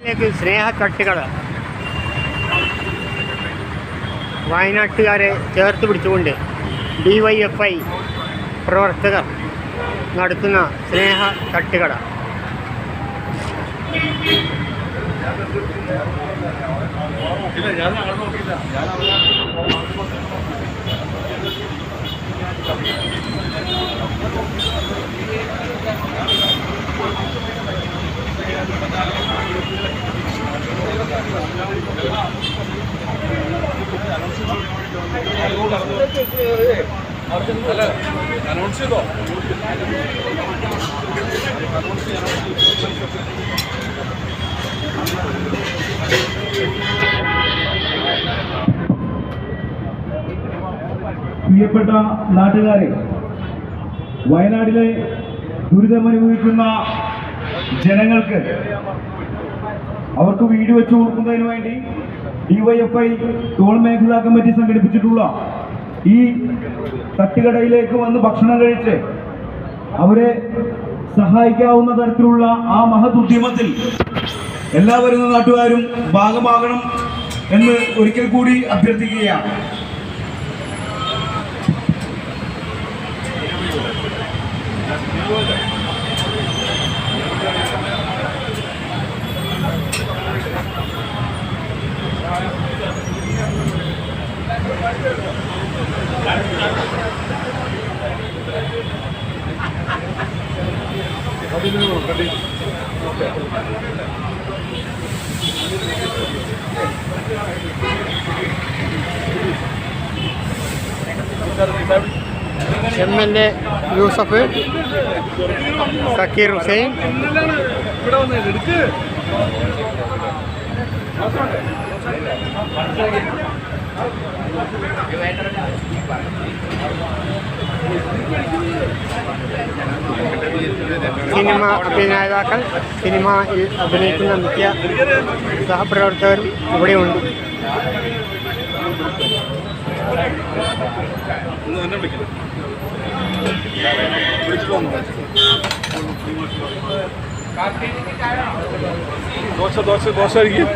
സ്നേഹത്തട്ടുകൾ വയനാട്ടുകാരെ ചേർത്ത് പിടിച്ചുകൊണ്ട് DYFI പ്രവർത്തകർ നടത്തുന്ന സ്നേഹത്തട്ടുകട. അനൗൺസ് ചെയ്തോ? പ്രിയപ്പെട്ട നാട്ടുകാരെ, വയനാട്ടിലെ ദുരിതമനുഭവിക്കുന്ന ജനങ്ങൾക്ക് അവർക്ക് വീട് വെച്ചു കൊടുക്കുന്നതിന് വേണ്ടി DYFI ടോൾ മേഖലാ കമ്മിറ്റി സംഘടിപ്പിച്ചിട്ടുള്ള ഈ തട്ടുകടയിലേക്ക് വന്ന് ഭക്ഷണം കഴിച്ച് അവരെ സഹായിക്കാവുന്ന തരത്തിലുള്ള ആ മഹത് ഉദ്യമത്തിൽ എല്ലാവരും നാട്ടുകാരും ഭാഗമാകണം എന്ന് ഒരിക്കൽ കൂടി അഭ്യർത്ഥിക്കുകയാണ്. MLA യൂസഫ്, സക്കീർ ഹുസൈൻ, സിനിമ അഭിനേതാക്കൾ, സിനിമയിൽ അഭിനയിക്കുന്ന മിക്ക സഹപ്രവർത്തകരും ഇവിടെയുണ്ട്. ദോശ കഴിക്കും.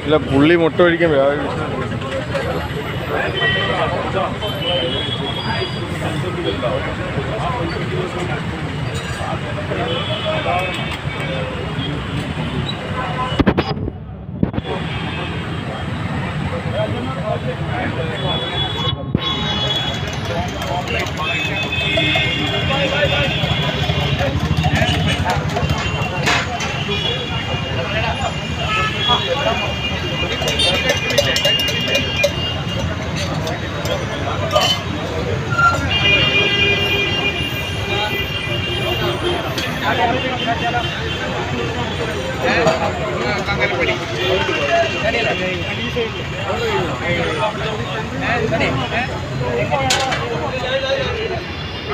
ഇല്ല, പുള്ളി മുട്ട കഴിക്കാൻ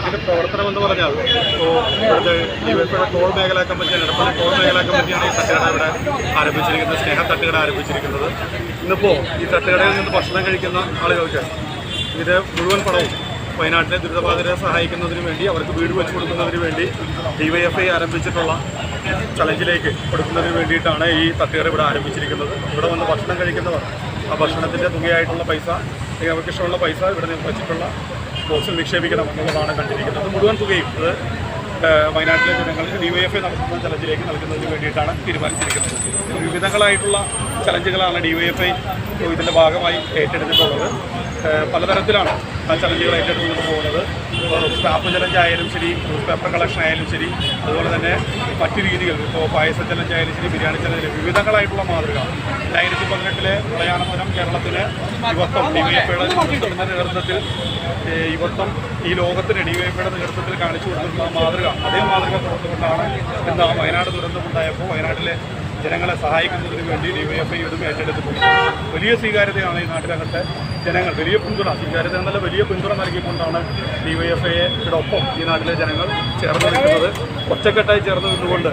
ഇതിന്റെ പ്രവർത്തനം എന്ന് പറഞ്ഞാൽ DYFI ടോൾ മേഖലാ കമ്മിറ്റിയാണ്, എടപ്പാൾ ടോൾ മേഖലാ കമ്മിറ്റിയാണ് ഈ തട്ടുകട ഇവിടെ ആരംഭിച്ചിരിക്കുന്നത്, സ്നേഹത്തട്ടുകട ആരംഭിച്ചിരിക്കുന്നത്. ഇന്നിപ്പോൾ ഈ തട്ടുകടയിൽ നിന്ന് ഭക്ഷണം കഴിക്കുന്ന ആളുകൾക്ക് ഇത് മുഴുവൻ പണവും വയനാട്ടിലെ ദുരിതബാധിതരെ സഹായിക്കുന്നതിന് വേണ്ടി, അവർക്ക് വീട് വെച്ച് കൊടുക്കുന്നതിന് വേണ്ടി DYFI ആരംഭിച്ചിട്ടുള്ള ചലഞ്ചിലേക്ക് കൊടുക്കുന്നതിന് വേണ്ടിയിട്ടാണ് ഈ തട്ടുകട ഇവിടെ ആരംഭിച്ചിരിക്കുന്നത്. ഇവിടെ വന്ന് ഭക്ഷണം കഴിക്കുന്നവർ ആ ഭക്ഷണത്തിൻ്റെ തുകയായിട്ടുള്ള പൈസ, അല്ലെങ്കിൽ അവർക്ക് ഇഷ്ടമുള്ള പൈസ ഇവിടെ വെച്ചിട്ടുള്ള ബോക്സിൽ നിക്ഷേപിക്കണം എന്നുള്ളതാണ് കണ്ടിരിക്കുന്നത്. മുഴുവൻ തുകയും ഇത് വയനാട്ടിലെ ജനങ്ങൾക്ക് DYFI നടത്തുന്ന ചലഞ്ചിലേക്ക് നൽകുന്നതിന് വേണ്ടിയിട്ടാണ് തീരുമാനിച്ചിരിക്കുന്നത്. വിവിധങ്ങളായിട്ടുള്ള ചലഞ്ചുകളാണ് DYFI ഇതിൻ്റെ ഭാഗമായി ഏറ്റെടുത്തിട്ടുള്ളത്. പലതരത്തിലാണ് ആ ചലഞ്ചുകൾ ഏറ്റെടുത്തുകൊണ്ട് പോകുന്നത്. സ്റ്റാഫ് ചലഞ്ച് ആയാലും ശരി, ന്യൂസ് പേപ്പർ കളക്ഷൻ ആയാലും ശരി, അതുപോലെ തന്നെ മറ്റു രീതികൾ, ഇപ്പോൾ പായസ ചലഞ്ച് ആയാലും ശരി, ബിരിയാണി ചലഞ്ച്, വിവിധങ്ങളായിട്ടുള്ള മാതൃക. 2018 പ്രളയാനന്തരം കേരളത്തിന് യുവത്വം DYFIയുടെ നേതൃത്വത്തിൽ ഈ ലോകത്തിന് DYFIയുടെ നേതൃത്വത്തിൽ കാണിച്ചു കൊടുത്തിട്ടുള്ള മാതൃക, അതേ മാതൃക തുറന്നുകൊണ്ടാണ് എന്താ വയനാട് ദുരന്തമുണ്ടായപ്പോൾ വയനാട്ടിലെ ജനങ്ങളെ സഹായിക്കുന്നതിന് വേണ്ടി DYFI ഇതും ഏറ്റെടുത്തിട്ടുണ്ട്. വലിയ സ്വീകാര്യതയാണ് ഈ നാട്ടിലകത്തെ ജനങ്ങൾ, വലിയ പിന്തുണ, സ്വീകാര്യത എന്നല്ല വലിയ പിന്തുണ നൽകിക്കൊണ്ടാണ് DYFIയുടെ ഒപ്പം ഈ നാട്ടിലെ ജനങ്ങൾ ചേർന്ന് നിൽക്കുന്നത്. ഒറ്റക്കെട്ടായി ചേർന്ന് നിന്നുകൊണ്ട്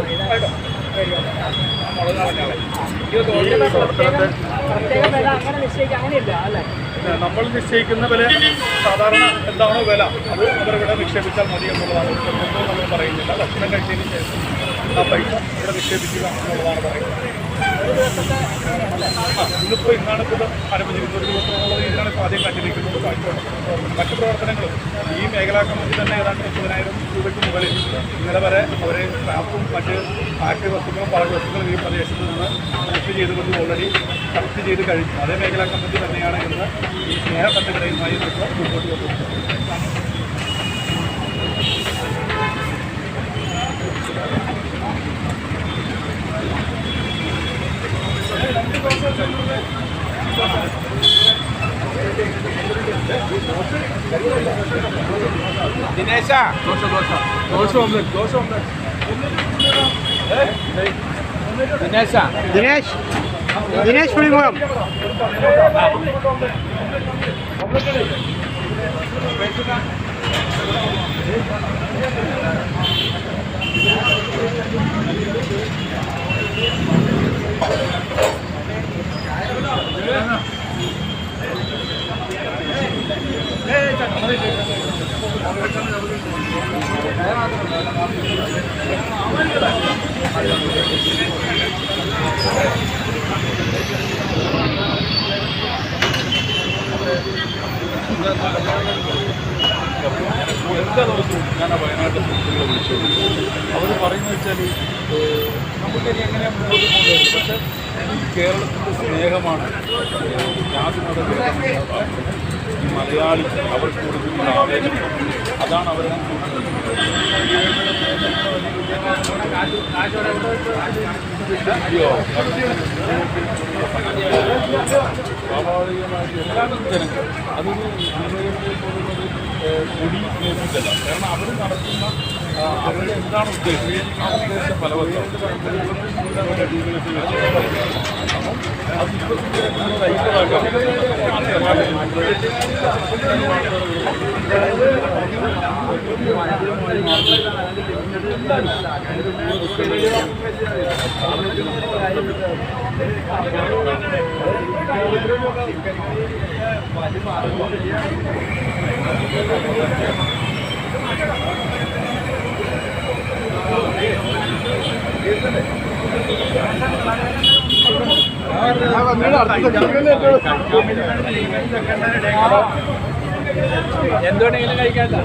മുളക് കളഞ്ഞാൽ ഈ പ്രവർത്തനത്തെ നമ്മൾ നിശ്ചയിക്കുന്ന വില സാധാരണ എന്താണോ വില അത് അവരിവിടെ നിക്ഷേപിച്ചാൽ മതി എന്നുള്ളതാണ്. നിർബന്ധവും നമ്മൾ പറയുന്നില്ല. ഭക്ഷണം കഴിച്ചതിന് ശേഷം ആ പൈസ ഇവിടെ നിക്ഷേപിക്കുക എന്നുള്ളതാണ് പറയുന്നത്. ഇന്നാണ് ഇപ്പോൾ ആരംഭിച്ചിരിക്കുന്നത്. ഒരു ദിവസമുള്ളത് ഇതിനാണ് ഇപ്പോൾ ആദ്യം കണ്ടിരിക്കുന്നത്. മറ്റു പ്രവർത്തനങ്ങളും ഈ മേഖലാ കമ്മിറ്റി തന്നെ ഏതാണ്ട് 30,000 രൂപയ്ക്ക് മുകളിൽ ഇന്നലെ വരെ അവർ സ്ക്രാപ്പും മറ്റ് ഫാക്ടറി വസ്തുക്കളും പല വസ്തുക്കളും ഈ പ്രദേശത്ത് നിന്ന് കളക്ട് ചെയ്തുകൊണ്ട് ഓൾറെഡി കളക്ട് ചെയ്ത് കഴിഞ്ഞു. അതേ മേഖലാ കമ്മിറ്റി തന്നെയാണ് ഇന്ന് ഈ സ്നേഹ തട്ടുകടയുമായി നമുക്ക് മുന്നോട്ട് കൊണ്ടുപോകുന്നത്. ദിനേശ ദോശ ഓംലെറ്റ് ദിനേശ ദിനേശ് പുളിമുഖം. എല്ലാ ദിവസവും ഞാൻ ആ വയനാട്ടിലെ സുഹൃത്തുക്കളെ വിളിച്ചോളൂ. അവർ പറയുന്നത് വെച്ചാൽ നമുക്കിനി എങ്ങനെയാണ് മുന്നോട്ട് പോകുന്നത്. പക്ഷേ ഈ കേരളത്തിൻ്റെ സ്നേഹമാണ് ജാതിമത ഈ മലയാളി അവർക്ക് കൊടുക്കുന്ന ആവേശം. അതാണ് അവരെ സ്വാഭാവികമായിട്ട് എല്ലാവരും ജനങ്ങൾ അതൊരു വിജയത്തെ പോകുന്നത് കൊടി നോക്കിയിട്ടല്ല. കാരണം അവർ നടത്തുന്ന അവരുടെ എന്താണ് ഉദ്ദേശം ആ ഉദ്ദേശം ഫലവത്താവും. അപ്പം അത് ഇപ്പോൾ എന്തുകൊണ്ടെങ്കിലും കഴിക്കാത്ത